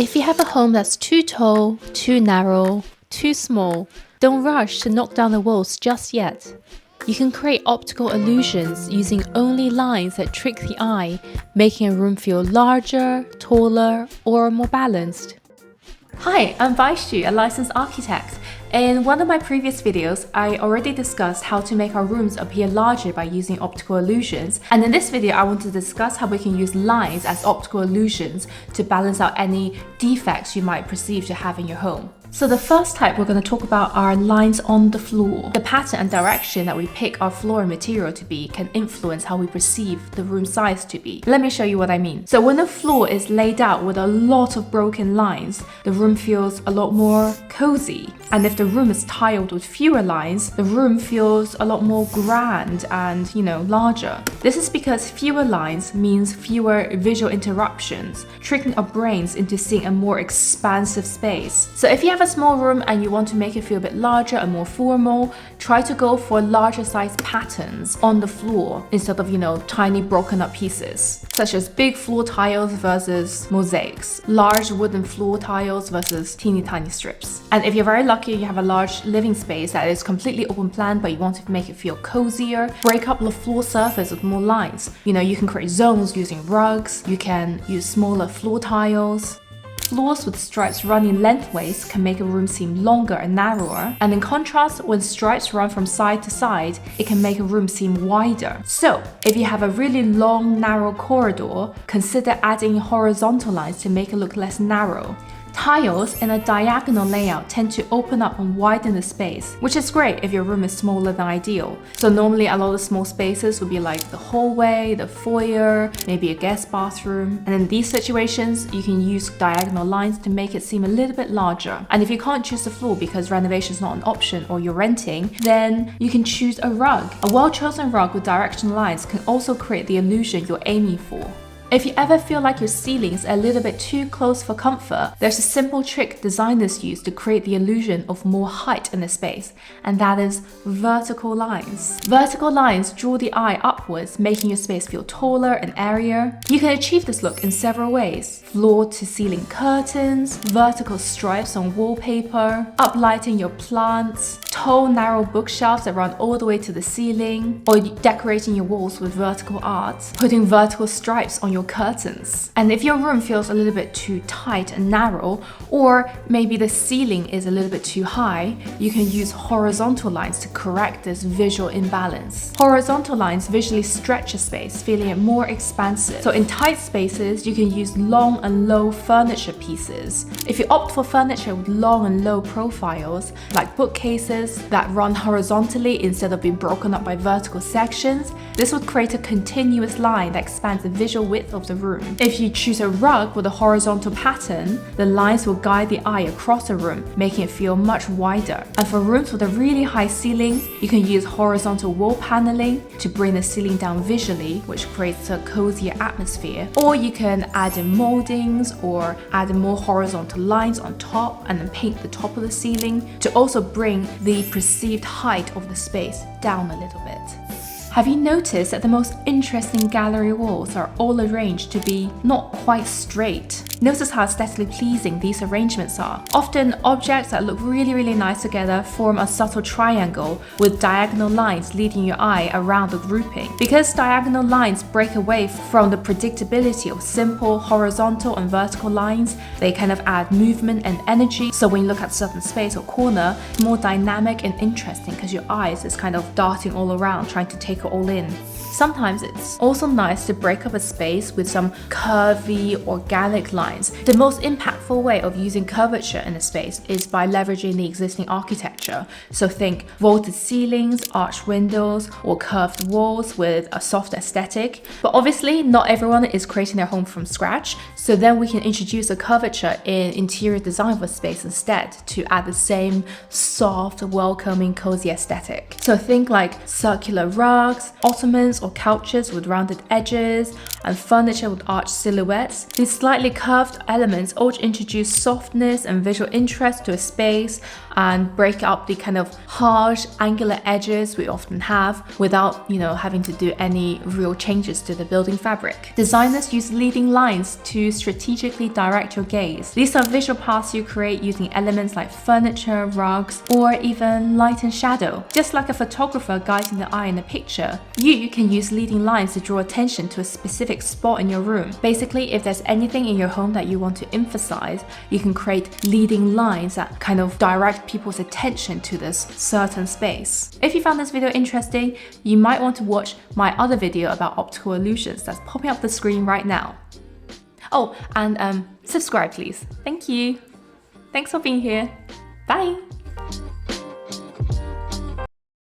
If you have a home that's too tall, too narrow, too small, don't rush to knock down the walls just yet. You can create optical illusions using only lines that trick the eye, making a room feel larger, taller, or more balanced. Hi, I'm BaiXu, a licensed architect. In one of my previous videos, I already discussed how to make our rooms appear larger by using optical illusions. And in this video, I want to discuss how we can use lines as optical illusions to balance out any defects you might perceive to have in your home. So the first type we're going to talk about are lines on the floor. The pattern and direction that we pick our floor material to be can influence how we perceive the room size to be. Let me show you what I mean. So when the floor is laid out with a lot of broken lines, the room feels a lot more cozy. And if the room is tiled with fewer lines, the room feels a lot more grand and, larger. This is because fewer lines means fewer visual interruptions, tricking our brains into seeing a more expansive space. So if you have a small room and you want to make it feel a bit larger and more formal, try to go for larger size patterns on the floor instead of, tiny broken up pieces, such as big floor tiles versus mosaics, large wooden floor tiles versus teeny tiny strips. And if you're very lucky, you have a large living space that is completely open plan, but you want to make it feel cozier, break up the floor surface with more lines. You can create zones using rugs, you can use smaller floor tiles. Floors with stripes running lengthways can make a room seem longer and narrower, and in contrast, when stripes run from side to side, it can make a room seem wider. So, if you have a really long, narrow corridor, consider adding horizontal lines to make it look less narrow. Tiles in a diagonal layout tend to open up and widen the space, which is great if your room is smaller than ideal. So normally a lot of small spaces would be like the hallway, the foyer, maybe a guest bathroom. And in these situations, you can use diagonal lines to make it seem a little bit larger. And if you can't choose the floor because renovation is not an option or you're renting, then you can choose a rug. A well-chosen rug with directional lines can also create the illusion you're aiming for. If you ever feel like your ceiling's a little bit too close for comfort, there's a simple trick designers use to create the illusion of more height in the space, and that is vertical lines. Vertical lines draw the eye upwards, making your space feel taller and airier. You can achieve this look in several ways: floor to ceiling curtains, vertical stripes on wallpaper, uplighting your plants, tall narrow bookshelves that run all the way to the ceiling, or decorating your walls with vertical art, putting vertical stripes on your curtains. And if your room feels a little bit too tight and narrow, or maybe the ceiling is a little bit too high, you can use horizontal lines to correct this visual imbalance. Horizontal lines visually stretch a space, feeling it more expansive. So in tight spaces, you can use long and low furniture pieces. If you opt for furniture with long and low profiles, like bookcases that run horizontally instead of being broken up by vertical sections, this would create a continuous line that expands the visual width of the room. If you choose a rug with a horizontal pattern, the lines will guide the eye across the room, making it feel much wider. And for rooms with a really high ceiling, you can use horizontal wall paneling to bring the ceiling down visually, which creates a cozier atmosphere. Or you can add in moldings or add in more horizontal lines on top and then paint the top of the ceiling to also bring the perceived height of the space down a little bit. Have you noticed that the most interesting gallery walls are all arranged to be not quite straight? Notice how aesthetically pleasing these arrangements are. Often, objects that look really, really nice together form a subtle triangle with diagonal lines leading your eye around the grouping. Because diagonal lines break away from the predictability of simple horizontal and vertical lines, they kind of add movement and energy. So when you look at a certain space or corner, it's more dynamic and interesting because your eyes is kind of darting all around, trying to take it all in. Sometimes it's also nice to break up a space with some curvy, organic lines. The most impactful way of using curvature in a space is by leveraging the existing architecture. So think vaulted ceilings, arched windows, or curved walls with a soft aesthetic. But obviously, not everyone is creating their home from scratch. So then we can introduce a curvature in interior design of a space instead to add the same soft, welcoming, cozy aesthetic. So think like circular rugs, rugs, ottomans or couches with rounded edges, and furniture with arched silhouettes. These slightly curved elements all introduce softness and visual interest to a space and break up the kind of harsh, angular edges we often have without, having to do any real changes to the building fabric. Designers use leading lines to strategically direct your gaze. These are visual paths you create using elements like furniture, rugs, or even light and shadow. Just like a photographer guiding the eye in a picture, you can use leading lines to draw attention to a specific spot in your room. Basically, if there's anything in your home that you want to emphasize, you can create leading lines that kind of direct people's attention to this certain space. If you found this video interesting, you might want to watch my other video about optical illusions that's popping up the screen right now. Oh, and subscribe please. Thank you. Thanks for being here. Bye.